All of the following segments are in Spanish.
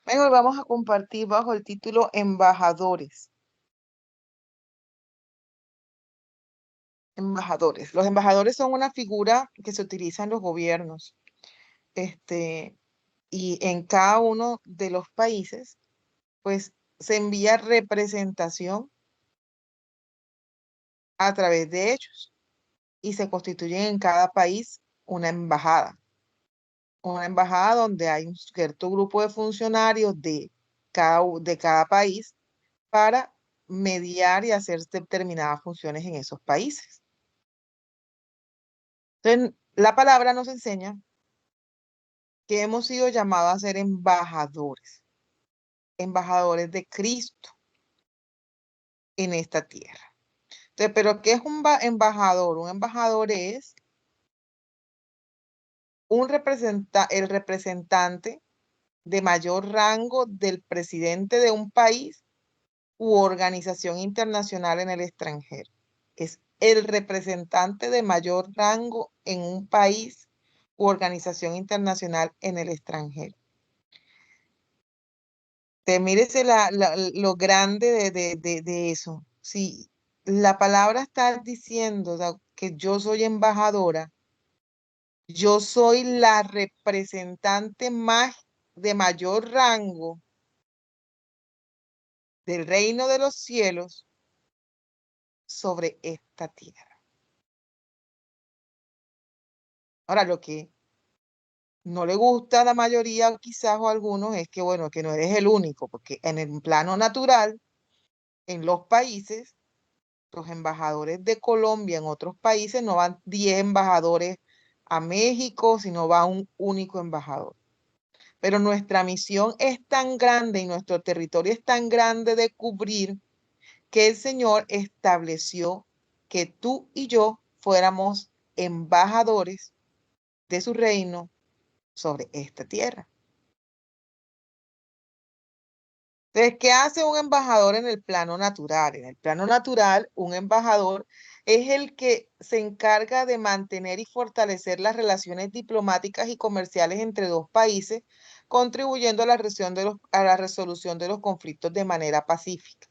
Hoy vamos a compartir bajo el título Embajadores. Embajadores. Los embajadores son una figura que se utiliza en los gobiernos. Este, y en cada uno de los países, pues se envía representación a través de ellos y se constituye en cada país una embajada. Una embajada donde hay un cierto grupo de funcionarios de cada país para mediar y hacer determinadas funciones en esos países. Entonces, la palabra nos enseña que hemos sido llamados a ser embajadores, embajadores de Cristo en esta tierra. Entonces, ¿pero qué es un embajador? Un embajador es el representante de mayor rango del presidente de un país u organización internacional en el extranjero. Es el representante de mayor rango en un país u organización internacional en el extranjero. Mírese lo grande de eso. Si la palabra está diciendo que yo soy embajadora, yo soy la representante más de mayor rango del reino de los cielos sobre esta tierra. Ahora, lo que no le gusta a la mayoría, quizás o a algunos, es que, bueno, que no eres el único, porque en el plano natural, en los países, los embajadores de Colombia en otros países no van 10 embajadores a México, sino va un único embajador. Pero nuestra misión es tan grande y nuestro territorio es tan grande de cubrir que el Señor estableció que tú y yo fuéramos embajadores de su reino sobre esta tierra. Entonces, ¿qué hace un embajador en el plano natural? En el plano natural, un embajador es el que se encarga de mantener y fortalecer las relaciones diplomáticas y comerciales entre dos países, contribuyendo a a la resolución de los conflictos de manera pacífica.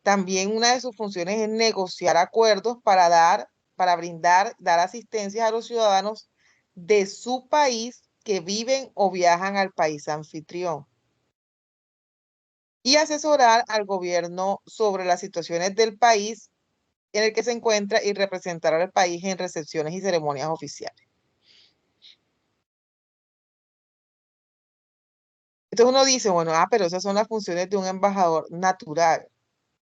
También una de sus funciones es negociar acuerdos dar asistencia a los ciudadanos de su país que viven o viajan al país anfitrión y asesorar al gobierno sobre las situaciones del país en el que se encuentra y representar al país en recepciones y ceremonias oficiales. Entonces uno dice, bueno, pero esas son las funciones de un embajador natural.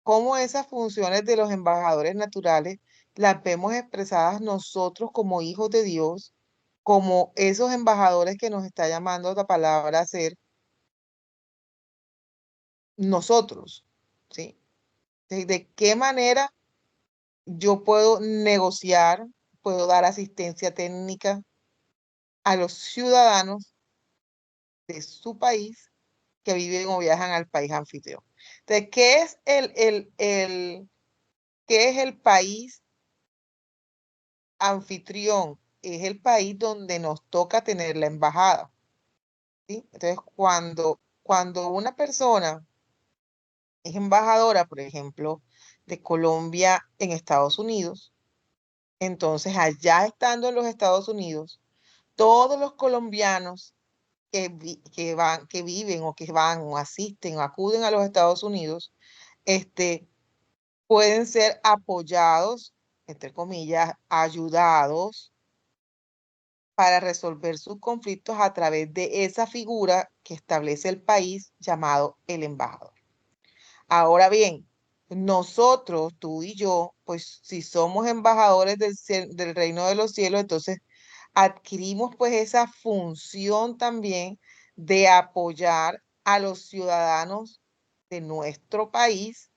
¿Cómo esas funciones de los embajadores naturales las vemos expresadas nosotros como hijos de Dios, como esos embajadores que nos está llamando la palabra a ser nosotros? ¿Sí? ¿De qué manera yo puedo negociar, puedo dar asistencia técnica a los ciudadanos de su país que viven o viajan al país anfitrión? Entonces, ¿qué es el país anfitrión? Es el país donde nos toca tener la embajada, ¿sí? Entonces, cuando una persona es embajadora, por ejemplo, de Colombia en Estados Unidos, entonces allá estando en los Estados Unidos, todos los colombianos que viven o que van o asisten o acuden a los Estados Unidos, pueden ser apoyados, entre comillas, ayudados para resolver sus conflictos a través de esa figura que establece el país llamado el embajador. Ahora bien, nosotros, tú y yo, pues si somos embajadores del reino de los cielos, entonces adquirimos pues esa función también de apoyar a los ciudadanos de nuestro país,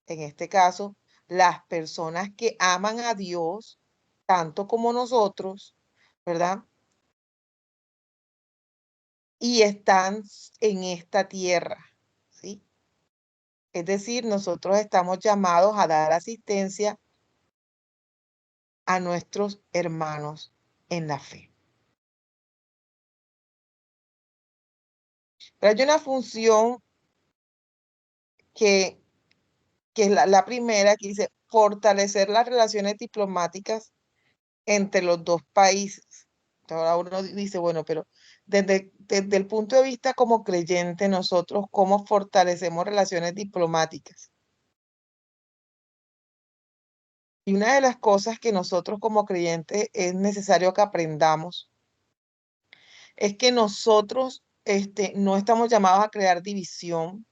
en este caso, las personas que aman a Dios tanto como nosotros, ¿verdad? Y están en esta tierra, ¿sí? Es decir, nosotros estamos llamados a dar asistencia a nuestros hermanos en la fe. Pero hay una función que, que es la primera, que dice fortalecer las relaciones diplomáticas entre los dos países. Ahora uno dice, bueno, pero desde el punto de vista como creyente, nosotros, ¿cómo fortalecemos relaciones diplomáticas? Y una de las cosas que nosotros como creyentes es necesario que aprendamos es que nosotros no estamos llamados a crear división,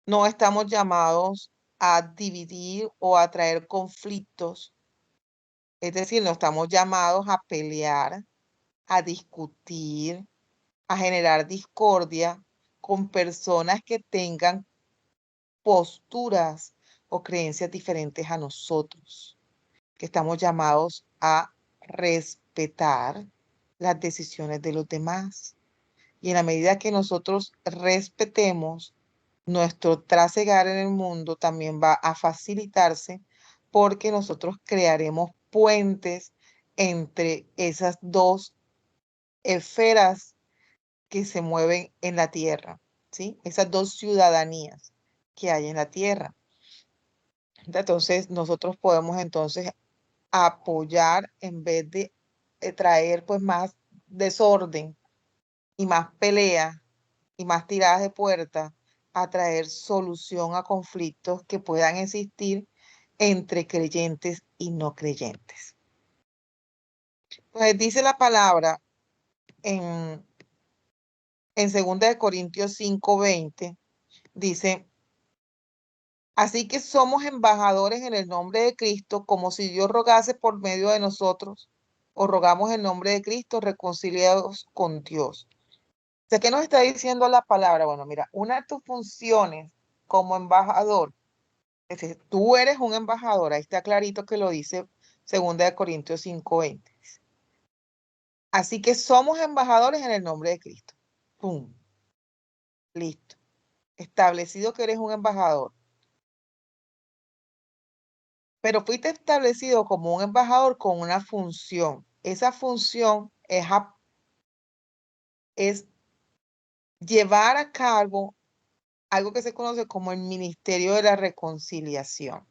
no estamos llamados a dividir o a traer conflictos, es decir, no estamos llamados a pelear, a discutir, a generar discordia con personas que tengan posturas o creencias diferentes a nosotros, que estamos llamados a respetar las decisiones de los demás. Y en la medida que nosotros respetemos nuestro trasegar en el mundo, también va a facilitarse porque nosotros crearemos puentes entre esas dos esferas que se mueven en la tierra, ¿sí? Esas dos ciudadanías que hay en la tierra. Entonces, nosotros podemos entonces apoyar en vez de traer pues más desorden y más pelea y más tiradas de puerta, a traer solución a conflictos que puedan existir entre creyentes y no creyentes. Pues dice la palabra en, en 2 Corintios 5:20, dice, así que somos embajadores en el nombre de Cristo, como si Dios rogase por medio de nosotros, o rogamos en nombre de Cristo, reconciliados con Dios. O sea, ¿qué nos está diciendo la palabra? Bueno, mira, una de tus funciones como embajador, es decir, tú eres un embajador, ahí está clarito que lo dice 2 Corintios 5:20. Así que somos embajadores en el nombre de Cristo. ¡Pum! Listo. Establecido que eres un embajador. Pero fuiste establecido como un embajador con una función. Esa función es llevar a cabo algo que se conoce como el ministerio de la reconciliación.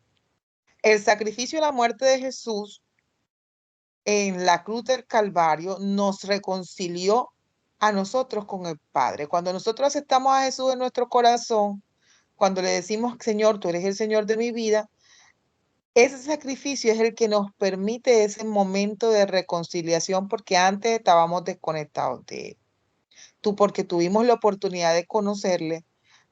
El sacrificio y la muerte de Jesús en la cruz del Calvario nos reconcilió a nosotros con el Padre. Cuando nosotros aceptamos a Jesús en nuestro corazón, cuando le decimos, Señor, tú eres el Señor de mi vida, ese sacrificio es el que nos permite ese momento de reconciliación porque antes estábamos desconectados de él. Tú porque tuvimos la oportunidad de conocerle,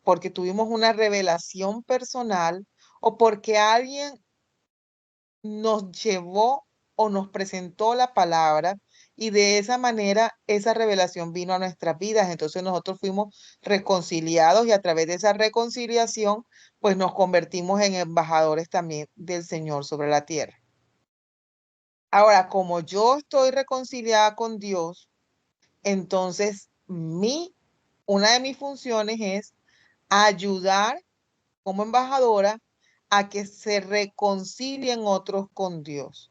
porque tuvimos una revelación personal o porque alguien nos llevó o nos presentó la palabra y de esa manera esa revelación vino a nuestras vidas. Entonces nosotros fuimos reconciliados y a través de esa reconciliación pues nos convertimos en embajadores también del Señor sobre la tierra. Ahora, como yo estoy reconciliada con Dios, entonces una de mis funciones es ayudar como embajadora a que se reconcilien otros con Dios.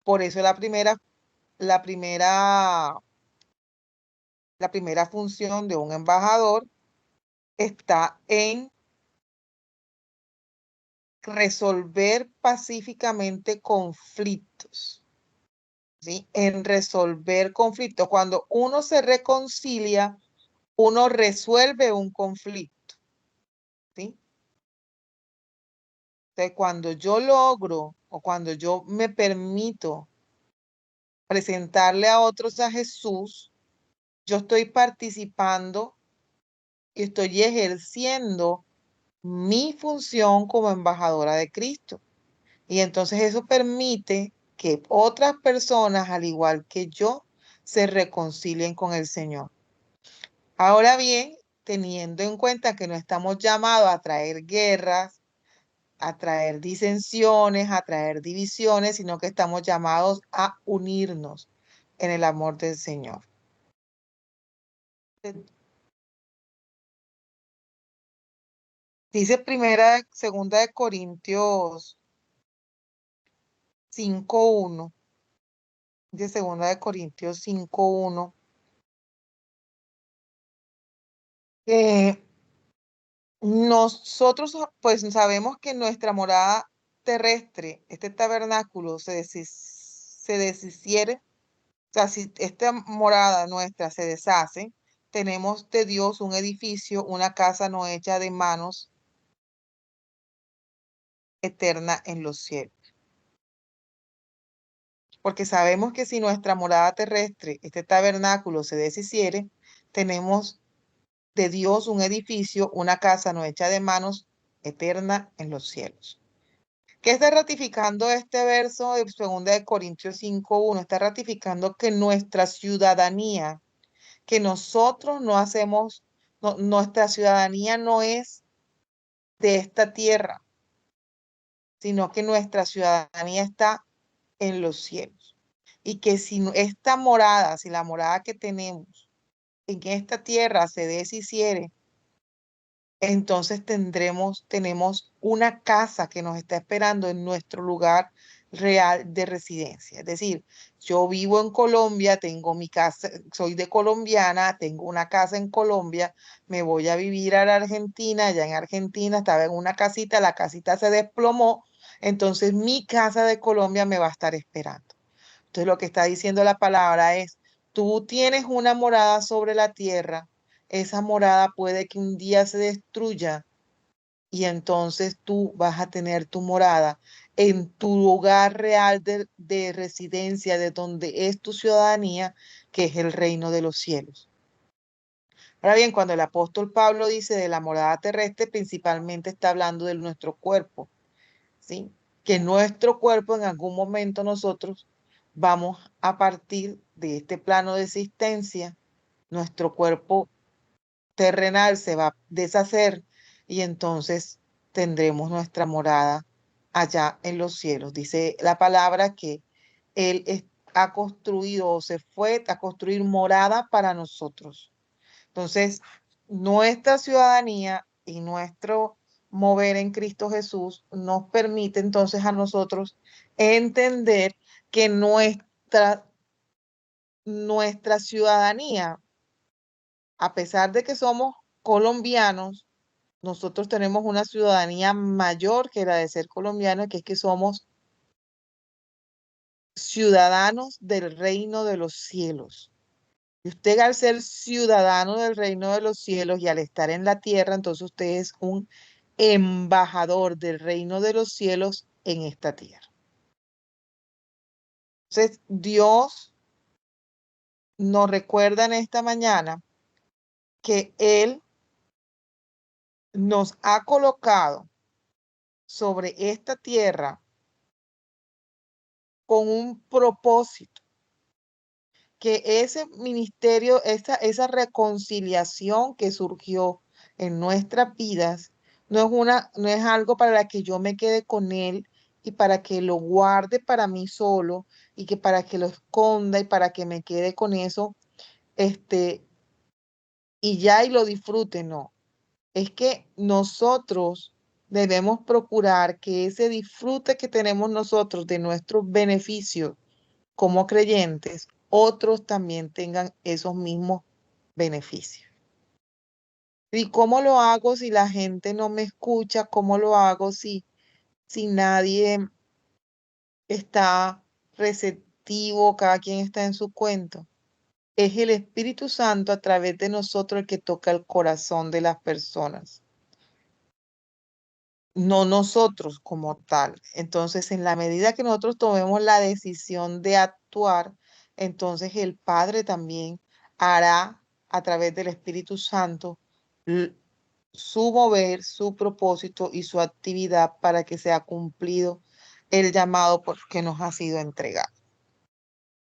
Por eso la primera, la primera función de un embajador está en resolver pacíficamente conflictos, ¿sí? En resolver conflictos. Cuando uno se reconcilia, uno resuelve un conflicto, ¿sí? Entonces, cuando yo logro o cuando yo me permito presentarle a otros a Jesús, yo estoy participando y estoy ejerciendo mi función como embajadora de Cristo. Y entonces eso permite que otras personas, al igual que yo, se reconcilien con el Señor. Ahora bien, teniendo en cuenta que no estamos llamados a traer guerras, a traer disensiones, a traer divisiones, sino que estamos llamados a unirnos en el amor del Señor. Dice segunda de Corintios 5:1. De segunda de Corintios 5:1. Eh, nosotros pues sabemos que nuestra morada terrestre, este tabernáculo, se deshiciere, o sea, si esta morada nuestra se deshace, tenemos de Dios un edificio, una casa no hecha de manos, eterna en los cielos. Porque sabemos que si nuestra morada terrestre, este tabernáculo, se deshiciere, tenemos de Dios un edificio, una casa no hecha de manos, eterna en los cielos. ¿Qué está ratificando este verso de 2 de Corintios 5:1? Está ratificando que nuestra ciudadanía, que nosotros no hacemos, nuestra ciudadanía no es de esta tierra, sino que nuestra ciudadanía está en los cielos. Y que si esta morada, si la morada que tenemos en esta tierra se deshiciere, entonces tenemos una casa que nos está esperando en nuestro lugar real de residencia. Es decir, yo vivo en Colombia, tengo mi casa, soy de colombiana, tengo una casa en Colombia, me voy a vivir a la Argentina, allá en Argentina estaba en una casita, la casita se desplomó, entonces mi casa de Colombia me va a estar esperando. Entonces lo que está diciendo la palabra es, tú tienes una morada sobre la tierra, esa morada puede que un día se destruya y entonces tú vas a tener tu morada en tu lugar real de residencia, de donde es tu ciudadanía, que es el reino de los cielos. Ahora bien, cuando el apóstol Pablo dice de la morada terrestre, principalmente está hablando de nuestro cuerpo, ¿sí? Que nuestro cuerpo en algún momento nosotros vamos a partir de este plano de existencia, nuestro cuerpo terrenal se va a deshacer y entonces tendremos nuestra morada allá en los cielos. Dice la palabra que ha construido o se fue a construir morada para nosotros. Entonces, nuestra ciudadanía y nuestro mover en Cristo Jesús nos permite entonces a nosotros entender que nuestra ciudadanía, a pesar de que somos colombianos, nosotros tenemos una ciudadanía mayor que la de ser colombiano, que es que somos ciudadanos del reino de los cielos. Y usted al ser ciudadano del reino de los cielos y al estar en la tierra, entonces usted es un embajador del reino de los cielos en esta tierra. Entonces, Dios nos recuerda en esta mañana que Él nos ha colocado sobre esta tierra con un propósito, que ese ministerio, esa reconciliación que surgió en nuestras vidas, no es algo para la que yo me quede con él y para que lo guarde para mí solo y que para que lo esconda y para que me quede con eso, este, y ya y lo disfrute, no. Es que nosotros debemos procurar que ese disfrute que tenemos nosotros de nuestros beneficios como creyentes, otros también tengan esos mismos beneficios. ¿Y cómo lo hago si la gente no me escucha? ¿Cómo lo hago si nadie está receptivo, cada quien está en su cuento? Es el Espíritu Santo a través de nosotros el que toca el corazón de las personas, no nosotros como tal. Entonces, en la medida que nosotros tomemos la decisión de actuar, entonces el Padre también hará a través del Espíritu Santo l- su mover, su propósito y su actividad para que sea cumplido el llamado que nos ha sido entregado.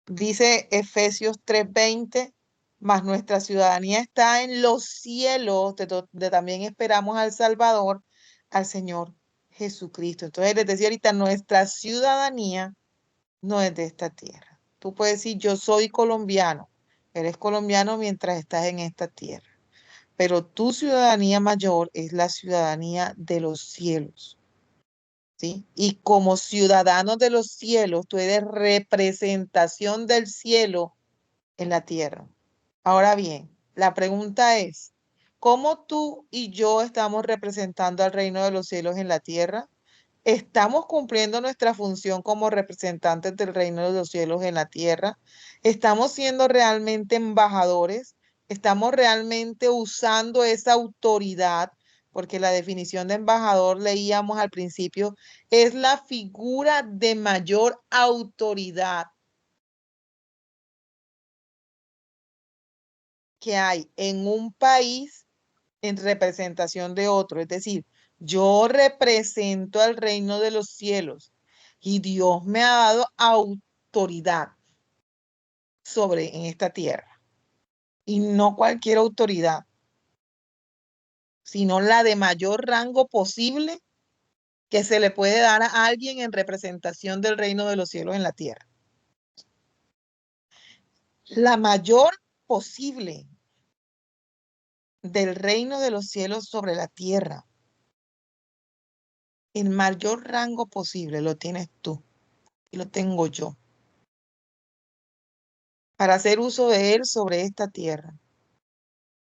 Dice Efesios 3:20, mas nuestra ciudadanía está en los cielos, de donde también esperamos al Salvador, al Señor Jesucristo. Entonces les decía ahorita, nuestra ciudadanía no es de esta tierra. Tú puedes decir, yo soy colombiano, eres colombiano mientras estás en esta tierra, pero tu ciudadanía mayor es la ciudadanía de los cielos. ¿Sí? Y como ciudadanos de los cielos, tú eres representación del cielo en la tierra. Ahora bien, la pregunta es, ¿Cómo tú y yo estamos representando al reino de los cielos en la tierra? ¿Estamos cumpliendo nuestra función como representantes del reino de los cielos en la tierra? ¿Estamos siendo realmente embajadores? ¿Estamos realmente usando esa autoridad? Porque la definición de embajador, leíamos al principio, es la figura de mayor autoridad que hay en un país en representación de otro. Es decir, yo represento al reino de los cielos y Dios me ha dado autoridad sobre en esta tierra. Y no cualquier autoridad, sino la de mayor rango posible que se le puede dar a alguien en representación del reino de los cielos en la tierra. La mayor posible del reino de los cielos sobre la tierra. El mayor rango posible lo tienes tú y lo tengo yo para hacer uso de él sobre esta tierra.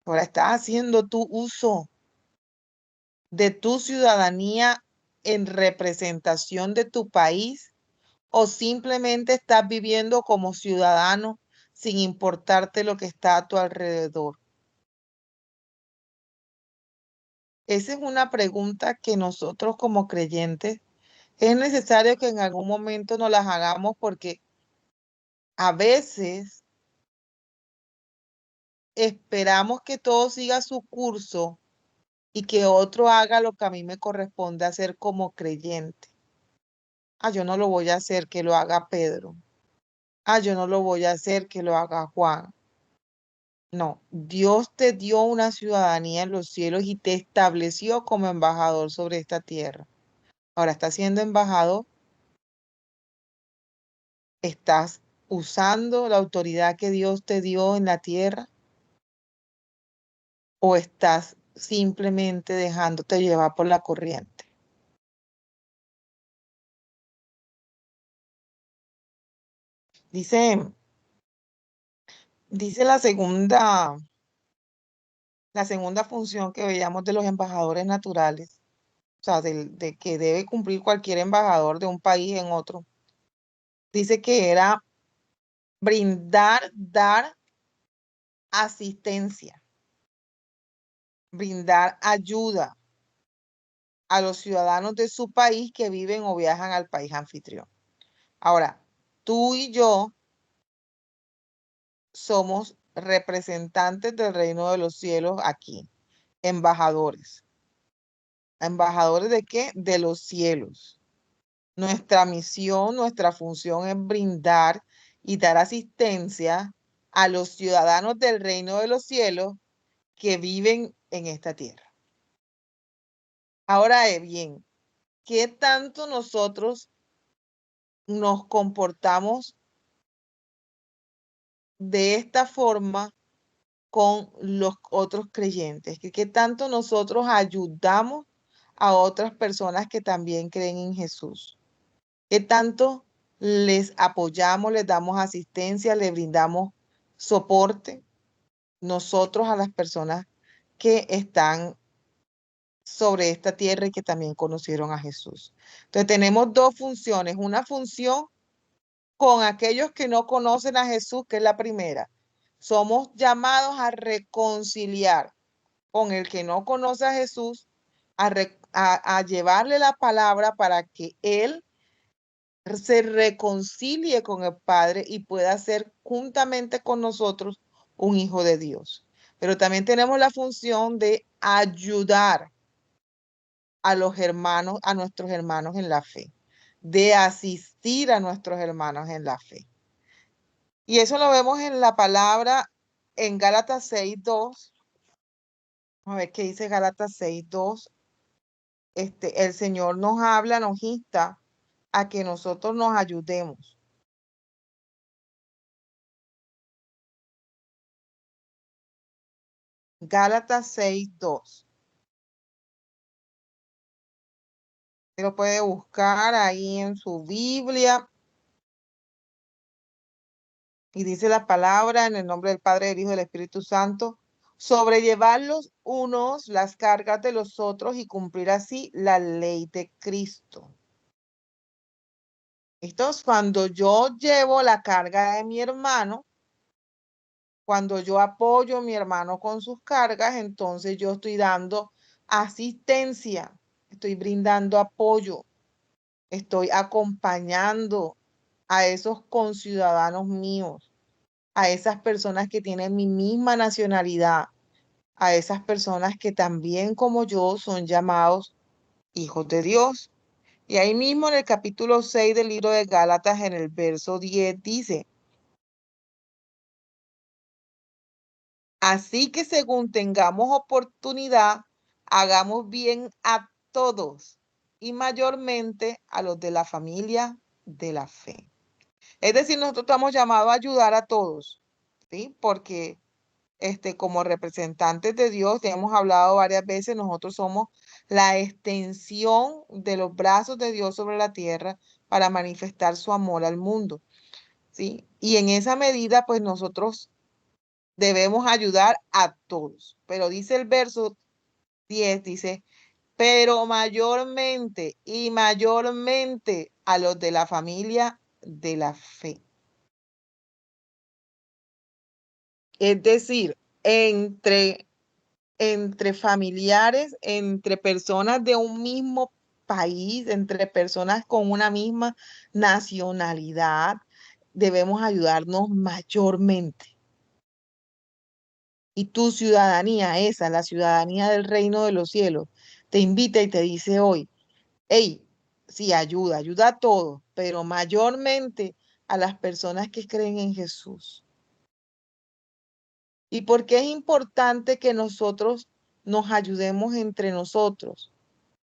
Ahora estás haciendo tu uso de tu ciudadanía en representación de tu país o simplemente estás viviendo como ciudadano sin importarte lo que está a tu alrededor. Esa es una pregunta que nosotros como creyentes es necesario que en algún momento nos las hagamos porque a veces esperamos que todo siga su curso y que otro haga lo que a mí me corresponde hacer como creyente. Ah, yo no lo voy a hacer, que lo haga Pedro. Ah, yo no lo voy a hacer, que lo haga Juan. No, Dios te dio una ciudadanía en los cielos y te estableció como embajador sobre esta tierra. Ahora estás siendo embajador, estás usando la autoridad que Dios te dio en la tierra o estás simplemente dejándote llevar por la corriente. Dice, dice la segunda función que veíamos de los embajadores naturales, o sea, de que debe cumplir cualquier embajador de un país en otro. Dice que era dar asistencia, brindar ayuda a los ciudadanos de su país que viven o viajan al país anfitrión. Ahora, tú y yo somos representantes del reino de los cielos aquí, embajadores. ¿Embajadores de qué? De los cielos. Nuestra misión, nuestra función es brindar y dar asistencia a los ciudadanos del reino de los cielos que viven en esta tierra. Ahora bien, ¿qué tanto nosotros nos comportamos de esta forma con los otros creyentes? ¿Qué tanto nosotros ayudamos a otras personas que también creen en Jesús? ¿Qué tanto les apoyamos, les damos asistencia, les brindamos soporte nosotros a las personas que están sobre esta tierra y que también conocieron a Jesús? Entonces tenemos dos funciones, una función con aquellos que no conocen a Jesús, que es la primera. Somos llamados a reconciliar con el que no conoce a Jesús, a llevarle la palabra para que él se reconcilie con el Padre y pueda ser juntamente con nosotros un hijo de Dios. Pero también tenemos la función de ayudar a los hermanos, a nuestros hermanos en la fe, de asistir a nuestros hermanos en la fe. Y eso lo vemos en la palabra en Gálatas 6:2. A ver qué dice Gálatas 6:2. El Señor nos habla, nos insta a que nosotros nos ayudemos. Gálatas 6:2. Usted lo puede buscar ahí en su Biblia y dice la palabra en el nombre del Padre, del Hijo y del Espíritu Santo. sobrellevar los unos las cargas de los otros y cumplir así la ley de Cristo. Esto es cuando yo llevo la carga de mi hermano, cuando yo apoyo a mi hermano con sus cargas, entonces yo estoy dando asistencia, estoy brindando apoyo, estoy acompañando a esos conciudadanos míos, a esas personas que tienen mi misma nacionalidad, a esas personas que también como yo son llamados hijos de Dios. Y ahí mismo en el capítulo 6 del libro de Gálatas, en el verso 10, dice, así que según tengamos oportunidad, hagamos bien a todos y mayormente a los de la familia de la fe. Es decir, nosotros estamos llamados a ayudar a todos, ¿sí? Porque como representantes de Dios, ya hemos hablado varias veces, nosotros somos la extensión de los brazos de Dios sobre la tierra para manifestar su amor al mundo, ¿sí? Y en esa medida, pues nosotros debemos ayudar a todos. Pero dice el verso 10, dice, pero mayormente y mayormente a los de la familia de la fe. Es decir, entre familiares, entre personas de un mismo país, entre personas con una misma nacionalidad, debemos ayudarnos mayormente. Y tu ciudadanía, esa, la ciudadanía del reino de los cielos, te invita y te dice hoy, hey, sí, ayuda, ayuda a todos, pero mayormente a las personas que creen en Jesús. ¿Y por qué es importante que nosotros nos ayudemos entre nosotros?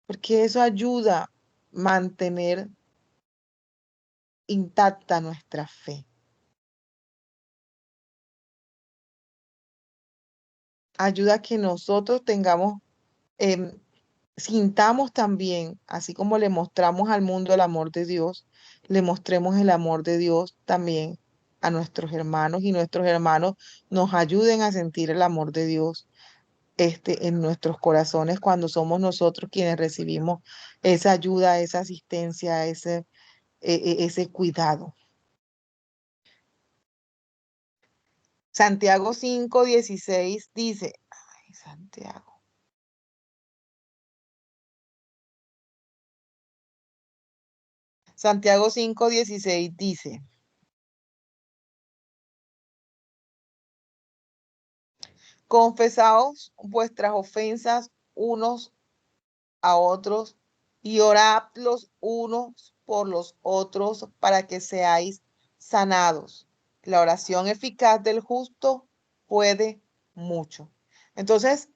Porque eso ayuda a mantener intacta nuestra fe. Ayuda a que nosotros tengamos, em, sintamos también, así como le mostramos al mundo el amor de Dios, le mostremos el amor de Dios también a nuestros hermanos y nuestros hermanos nos ayuden a sentir el amor de Dios en nuestros corazones cuando somos nosotros quienes recibimos esa ayuda, esa asistencia, ese cuidado. Santiago 5:16 dice, ay, Santiago 5:16 dice, confesaos vuestras ofensas unos a otros y orad los unos por los otros para que seáis sanados. La oración eficaz del justo puede mucho. Entonces,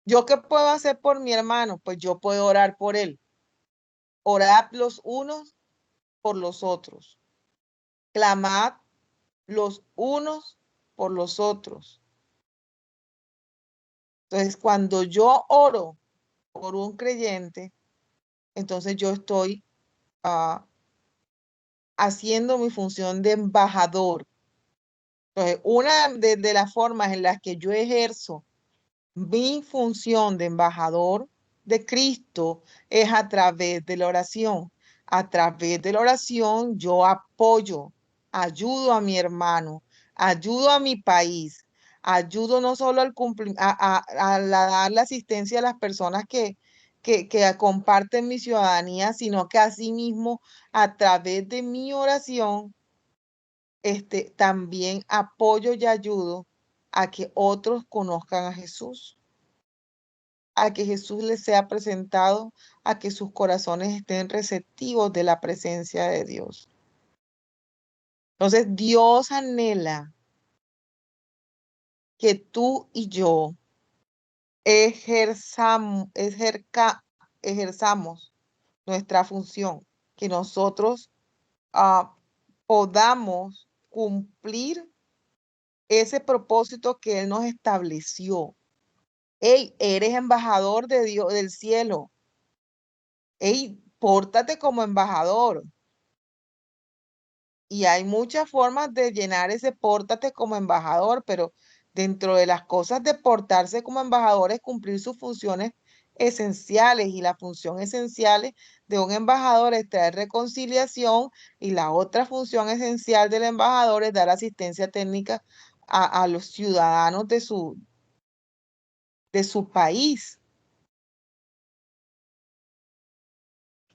¿yo qué puedo hacer por mi hermano? Pues yo puedo orar por él. Orad los unos por los otros. Clamad los unos por los otros. Entonces, cuando yo oro por un creyente, entonces yo estoy uh, haciendo mi función de embajador. Entonces, una de las formas en las que yo ejerzo mi función de embajador de Cristo es a través de la oración. A través de la oración yo apoyo, ayudo a mi hermano, ayudo a mi país, ayudo no solo a dar la asistencia a las personas que comparten mi ciudadanía, sino que asimismo a través de mi oración también apoyo y ayudo a que otros conozcan a Jesús, a que Jesús les sea presentado, a que sus corazones estén receptivos de la presencia de Dios. Entonces, Dios anhela que tú y yo ejerzamos nuestra función, que nosotros podamos cumplir ese propósito que Él nos estableció. Hey, eres embajador de Dios del cielo. Hey, pórtate como embajador. Y hay muchas formas de llenar ese pórtate como embajador, pero dentro de las cosas de portarse como embajadores, cumplir sus funciones esenciales, y la función esencial de un embajador es traer reconciliación, y la otra función esencial del embajador es dar asistencia técnica a los ciudadanos de su país.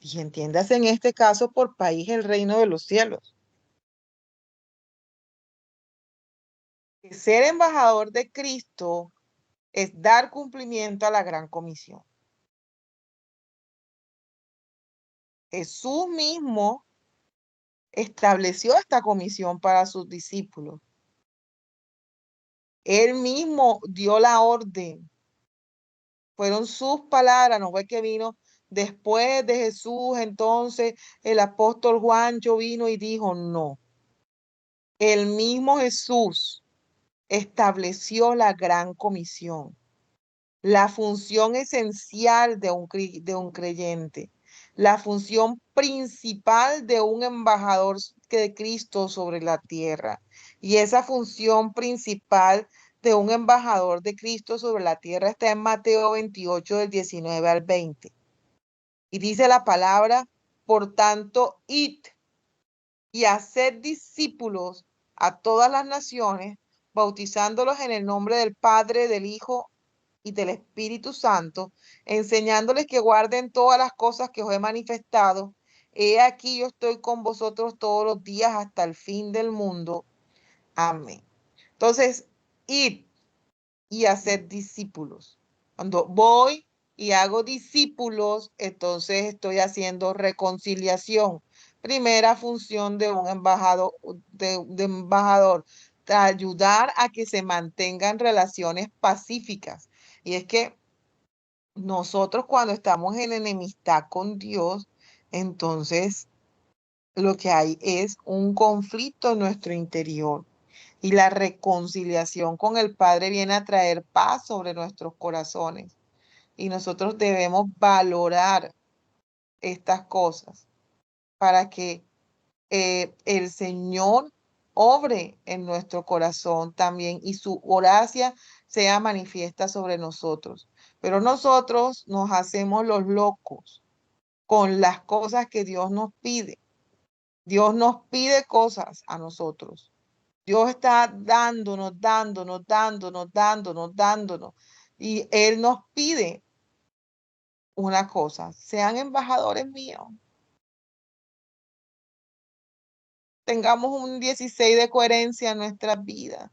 Y entiéndase en este caso por país el reino de los cielos. Que ser embajador de Cristo es dar cumplimiento a la gran comisión. Jesús mismo estableció esta comisión para sus discípulos. Él mismo dio la orden. Fueron sus palabras, no fue que vino después de Jesús. Entonces el apóstol Juancho vino y dijo, no. El mismo Jesús estableció la gran comisión, la función esencial de un creyente, la función principal de un embajador de Cristo sobre la tierra. Y esa función principal de un embajador de Cristo sobre la tierra está en Mateo 28, del 19 al 20. Y dice la palabra, por tanto, id y haced discípulos a todas las naciones, bautizándolos en el nombre del Padre, del Hijo y del Espíritu Santo, enseñándoles que guarden todas las cosas que os he manifestado. He aquí yo estoy con vosotros todos los días hasta el fin del mundo. Amén. Entonces, id y hacer discípulos. Cuando voy y hago discípulos, entonces estoy haciendo reconciliación. Primera función de un embajador, de embajador, ayudar a que se mantengan relaciones pacíficas. Y es que nosotros cuando estamos en enemistad con Dios, entonces lo que hay es un conflicto en nuestro interior. Y la reconciliación con el Padre viene a traer paz sobre nuestros corazones. Y nosotros debemos valorar estas cosas para que el Señor obre en nuestro corazón también y su gracia sea manifiesta sobre nosotros. Pero nosotros nos hacemos los locos con las cosas que Dios nos pide. Dios nos pide cosas a nosotros. Dios está dándonos, dándonos, dándonos, dándonos, dándonos. Y Él nos pide una cosa, sean embajadores míos. Tengamos un 16 de coherencia en nuestras vidas.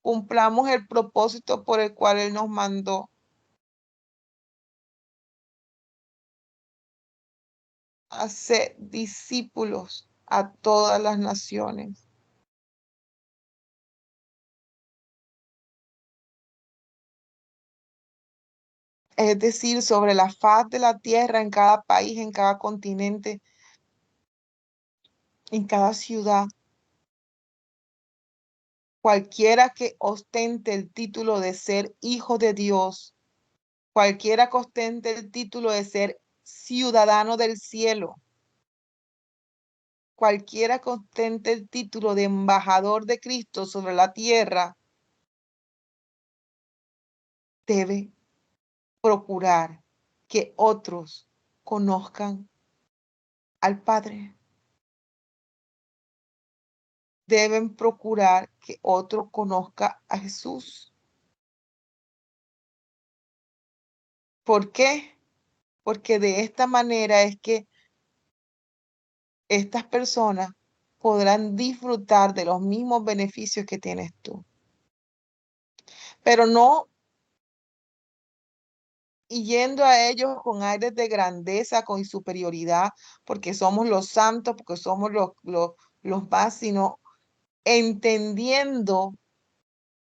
Cumplamos el propósito por el cual Él nos mandó a ser discípulos a todas las naciones. Es decir, sobre la faz de la tierra, en cada país, en cada continente, en cada ciudad. Cualquiera que ostente el título de ser hijo de Dios, cualquiera que ostente el título de ser ciudadano del cielo, cualquiera que ostente el título de embajador de Cristo sobre la tierra, debe procurar que otros conozcan al Padre. Deben procurar que otro conozca a Jesús. ¿Por qué? Porque de esta manera es que estas personas podrán disfrutar de los mismos beneficios que tienes tú. Pero no yendo a ellos con aires de grandeza, con superioridad, porque somos los santos, porque somos los más, sino entendiendo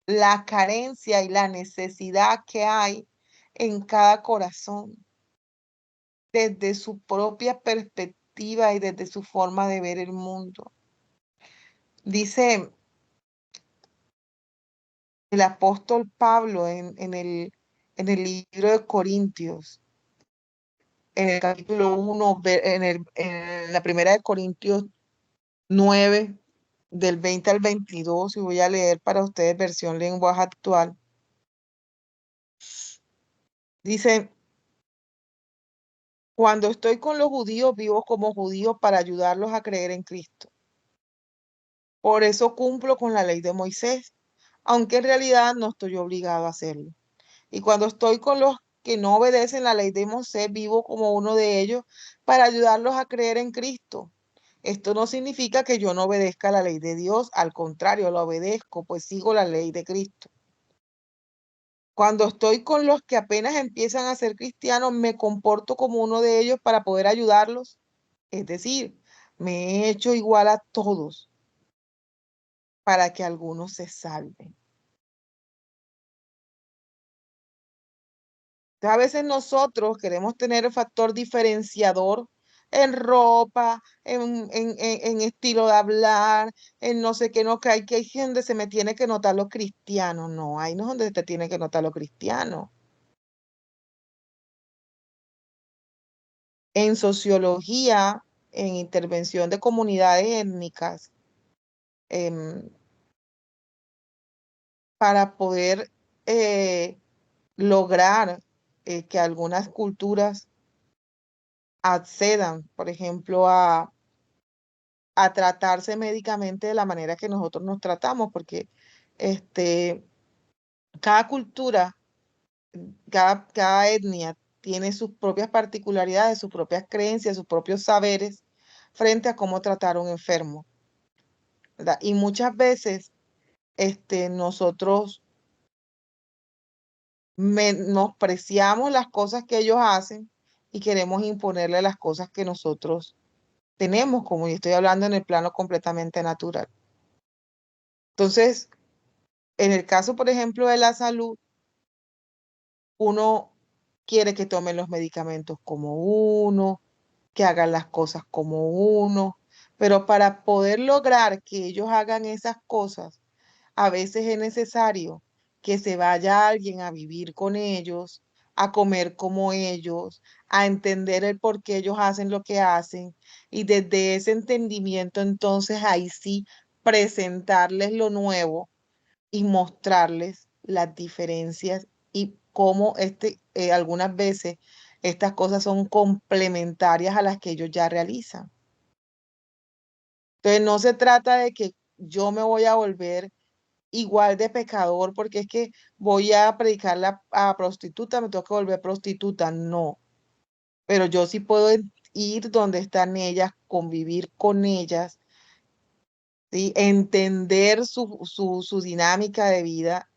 la carencia y la necesidad que hay en cada corazón, desde su propia perspectiva y desde su forma de ver el mundo. Dice el apóstol Pablo en el libro de Corintios, en el capítulo 1, en la primera de Corintios 9, del 20 al 22, y voy a leer para ustedes versión lenguaje actual. Dice, cuando estoy con los judíos, vivo como judío para ayudarlos a creer en Cristo. Por eso cumplo con la ley de Moisés, aunque en realidad no estoy obligado a hacerlo. Y cuando estoy con los que no obedecen la ley de Moisés, vivo como uno de ellos para ayudarlos a creer en Cristo. Esto no significa que yo no obedezca la ley de Dios, al contrario, la obedezco, pues sigo la ley de Cristo. Cuando estoy con los que apenas empiezan a ser cristianos, me comporto como uno de ellos para poder ayudarlos. Es decir, me he hecho igual a todos para que algunos se salven. A veces nosotros queremos tener el factor diferenciador en ropa, en estilo de hablar, en no sé qué, no, que hay donde se me tiene que notar lo cristiano. No, ahí no es donde te tiene que notar lo cristiano. En sociología, en intervención de comunidades étnicas, em, para poder lograr que algunas culturas accedan, por ejemplo, a tratarse médicamente de la manera que nosotros nos tratamos, porque este, cada cultura, cada etnia tiene sus propias particularidades, sus propias creencias, sus propios saberes frente a cómo tratar a un enfermo, ¿verdad? Y muchas veces nosotros menospreciamos las cosas que ellos hacen y queremos imponerle las cosas que nosotros tenemos, como yo estoy hablando en el plano completamente natural. Entonces, en el caso, por ejemplo, de la salud, uno quiere que tomen los medicamentos como uno, que hagan las cosas como uno, pero para poder lograr que ellos hagan esas cosas, a veces es necesario que se vaya alguien a vivir con ellos, a comer como ellos, a entender el por qué ellos hacen lo que hacen, y desde ese entendimiento entonces ahí sí presentarles lo nuevo y mostrarles las diferencias y cómo algunas veces estas cosas son complementarias a las que ellos ya realizan. Entonces no se trata de que yo me voy a volver igual de pecador porque es que voy a predicarle a prostituta, me tengo que volver prostituta. No, pero yo sí puedo ir donde están ellas, convivir con ellas, ¿sí? Entender su dinámica de vida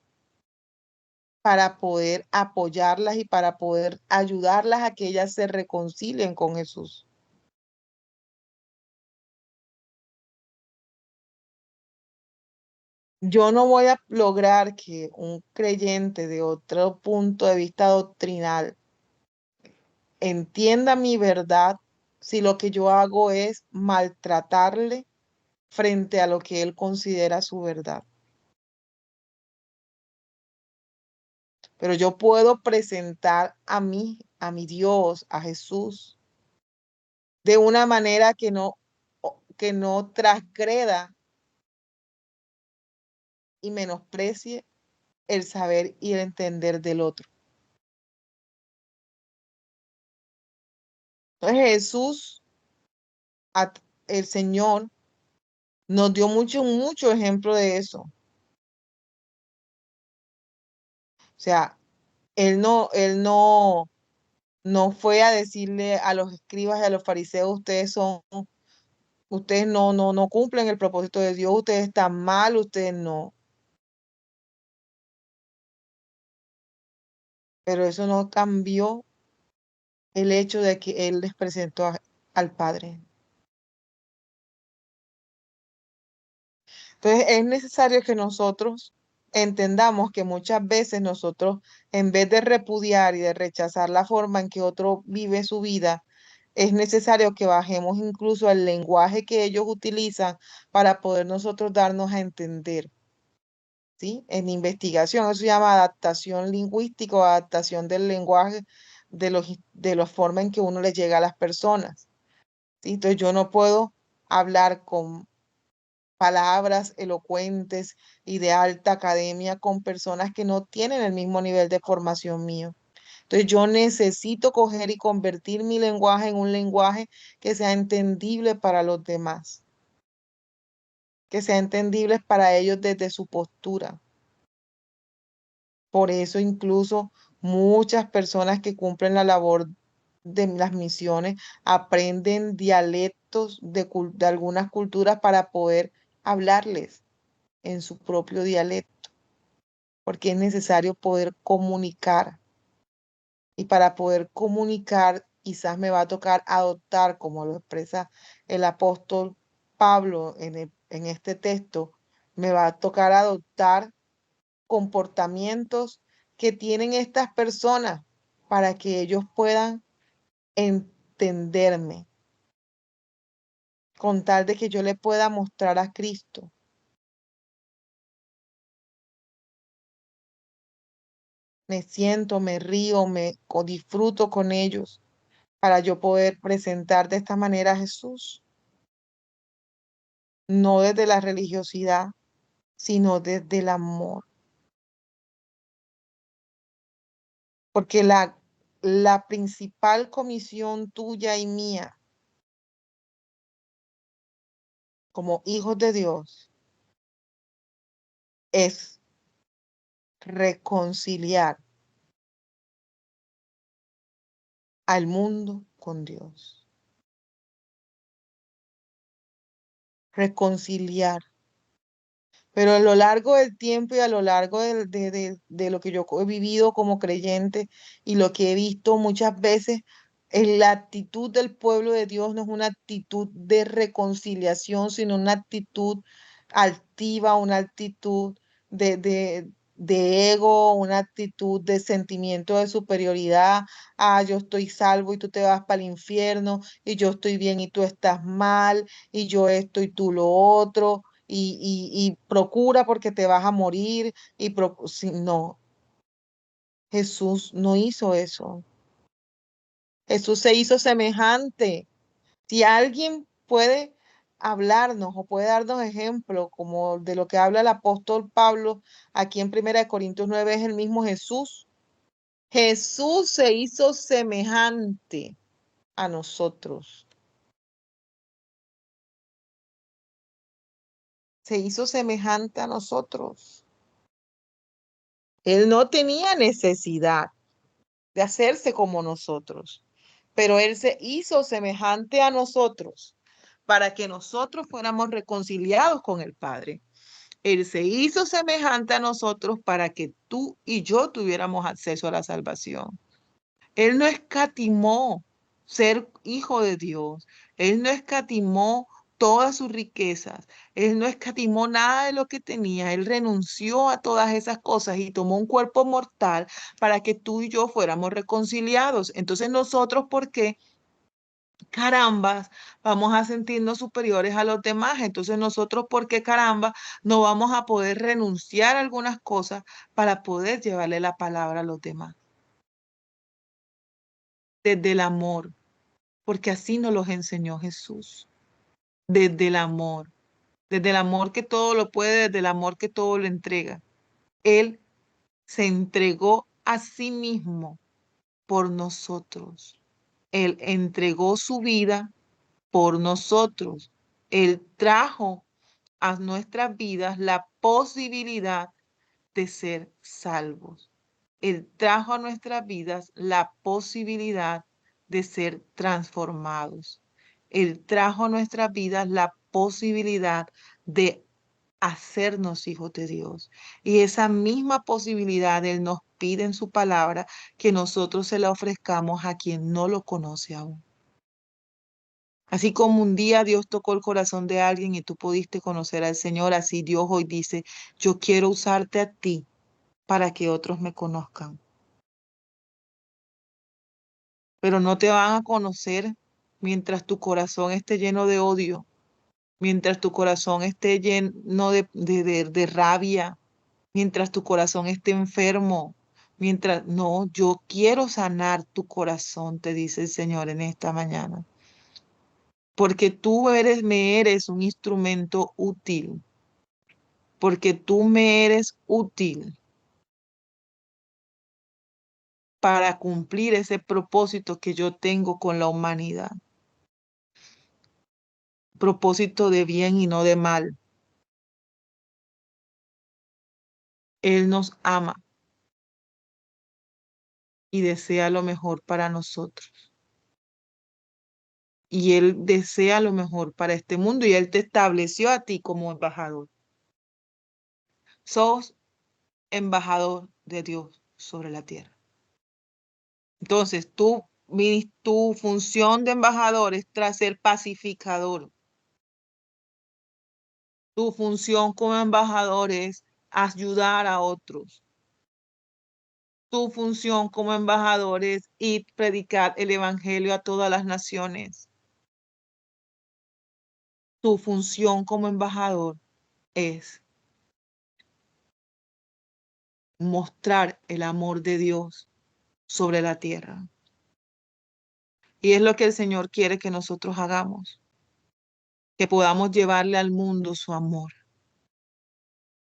para poder apoyarlas y para poder ayudarlas a que ellas se reconcilien con Jesús. Yo no voy a lograr que un creyente de otro punto de vista doctrinal entienda mi verdad si lo que yo hago es maltratarle frente a lo que él considera su verdad. Pero yo puedo presentar a mi Dios, a Jesús, de una manera que no transgreda y menosprecie el saber y el entender del otro. Entonces Jesús, a- el Señor, nos dio mucho ejemplo de eso. O sea, él no fue a decirle a los escribas y a los fariseos, ustedes no cumplen el propósito de Dios, ustedes están mal, ustedes no. Pero eso no cambió el hecho de que Él les presentó al Padre. Entonces es necesario que nosotros entendamos que muchas veces nosotros, en vez de repudiar y de rechazar la forma en que otro vive su vida, es necesario que bajemos incluso el lenguaje que ellos utilizan para poder nosotros darnos a entender, ¿sí? En investigación, eso se llama adaptación lingüística o adaptación del lenguaje de la forma en que uno le llega a las personas, ¿sí? Entonces yo no puedo hablar con palabras elocuentes y de alta academia con personas que no tienen el mismo nivel de formación mío. Entonces yo necesito coger y convertir mi lenguaje en un lenguaje que sea entendible para los demás, que sea entendible para ellos desde su postura. Por eso incluso muchas personas que cumplen la labor de las misiones aprenden dialectos de algunas culturas para poder hablarles en su propio dialecto, porque es necesario poder comunicar. Y para poder comunicar, quizás me va a tocar adoptar, como lo expresa el apóstol Pablo en este texto, me va a tocar adoptar comportamientos que tienen estas personas para que ellos puedan entenderme, con tal de que yo le pueda mostrar a Cristo. Me siento, me río, disfruto con ellos para yo poder presentar de esta manera a Jesús, no desde la religiosidad, sino desde el amor. Porque la principal comisión tuya y mía como hijos de Dios es reconciliar al mundo con Dios. Reconciliar. Pero a lo largo del tiempo y a lo largo de lo que yo he vivido como creyente y lo que he visto muchas veces, la actitud del pueblo de Dios no es una actitud de reconciliación, sino una actitud altiva, una actitud de ego, una actitud de sentimiento de superioridad. Ah, yo estoy salvo y tú te vas para el infierno, y yo estoy bien y tú estás mal, y yo esto y tú lo otro y procura porque te vas a morir si, no, Jesús no hizo eso. Jesús se hizo semejante. Si alguien puede hablarnos o puede darnos ejemplo como de lo que habla el apóstol Pablo aquí en 1 Corintios 9 es el mismo Jesús. Jesús se hizo semejante a nosotros. Se hizo semejante a nosotros. Él no tenía necesidad de hacerse como nosotros, pero Él se hizo semejante a nosotros para que nosotros fuéramos reconciliados con el Padre. Él se hizo semejante a nosotros para que tú y yo tuviéramos acceso a la salvación. Él no escatimó ser hijo de Dios. Él no escatimó todas sus riquezas. Él no escatimó nada de lo que tenía. Él renunció a todas esas cosas y tomó un cuerpo mortal para que tú y yo fuéramos reconciliados. Entonces nosotros, ¿por qué? Carambas, vamos a sentirnos superiores a los demás. Entonces nosotros, ¿por qué caramba no vamos a poder renunciar a algunas cosas para poder llevarle la palabra a los demás? Desde el amor, porque así nos los enseñó Jesús, desde el amor que todo lo puede, desde el amor que todo lo entrega. Él se entregó a sí mismo por nosotros. Él entregó su vida por nosotros. Él trajo a nuestras vidas la posibilidad de ser salvos. Él trajo a nuestras vidas la posibilidad de ser transformados. Él trajo a nuestras vidas la posibilidad de hacernos hijos de Dios. Y esa misma posibilidad Él nos pide en su palabra que nosotros se la ofrezcamos a quien no lo conoce aún. Así como un día Dios tocó el corazón de alguien y tú pudiste conocer al Señor, así Dios hoy dice, yo quiero usarte a ti para que otros me conozcan. Pero no te van a conocer mientras tu corazón esté lleno de odio, mientras tu corazón esté lleno de rabia, mientras tu corazón esté enfermo, mientras, no, yo quiero sanar tu corazón, te dice el Señor en esta mañana. porque me eres un instrumento útil, porque tú me eres útil para cumplir ese propósito que yo tengo con la humanidad, propósito de bien y no de mal. Él nos ama y desea lo mejor para nosotros. Y Él desea lo mejor para este mundo y Él te estableció a ti como embajador. Sos embajador de Dios sobre la tierra. Entonces, tu función de embajador es tras ser pacificador. Tu función como embajador es ayudar a otros. Tu función como embajador es ir predicar el evangelio a todas las naciones. Tu función como embajador es mostrar el amor de Dios sobre la tierra. Y es lo que el Señor quiere que nosotros hagamos, que podamos llevarle al mundo su amor.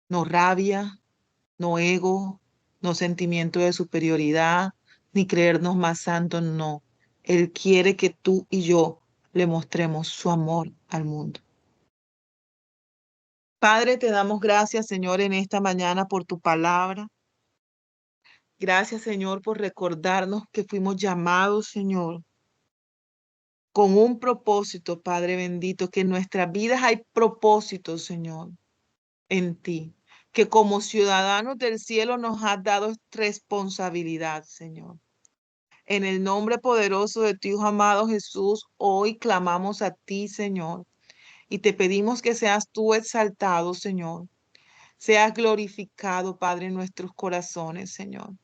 No rabia, no ego, no sentimiento de superioridad, ni creernos más santos, no. Él quiere que tú y yo le mostremos su amor al mundo. Padre, te damos gracias, Señor, en esta mañana por tu palabra. Gracias, Señor, por recordarnos que fuimos llamados, Señor, con un propósito, Padre bendito, que en nuestras vidas hay propósitos, Señor, en ti, que como ciudadanos del cielo nos has dado responsabilidad, Señor. En el nombre poderoso de tu Hijo amado Jesús, hoy clamamos a ti, Señor, y te pedimos que seas tú exaltado, Señor. Seas glorificado, Padre, en nuestros corazones, Señor.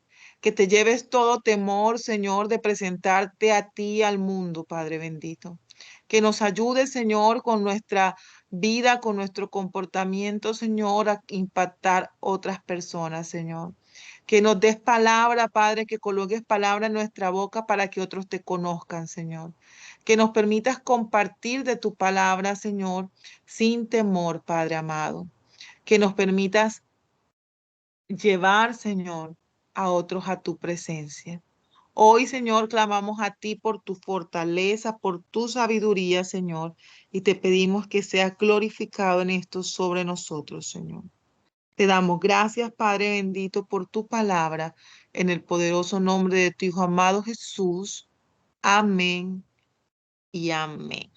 Que te lleves todo temor, Señor, de presentarte a ti, al mundo, Padre bendito. Que nos ayude, Señor, con nuestra vida, con nuestro comportamiento, Señor, a impactar otras personas, Señor. Que nos des palabra, Padre, que coloques palabra en nuestra boca para que otros te conozcan, Señor. Que nos permitas compartir de tu palabra, Señor, sin temor, Padre amado. Que nos permitas llevar, Señor, a otros a tu presencia. Hoy, Señor, clamamos a ti por tu fortaleza, por tu sabiduría, Señor, y te pedimos que sea glorificado en esto sobre nosotros, Señor. Te damos gracias, Padre bendito, por tu palabra, en el poderoso nombre de tu Hijo amado Jesús. Amén y amén.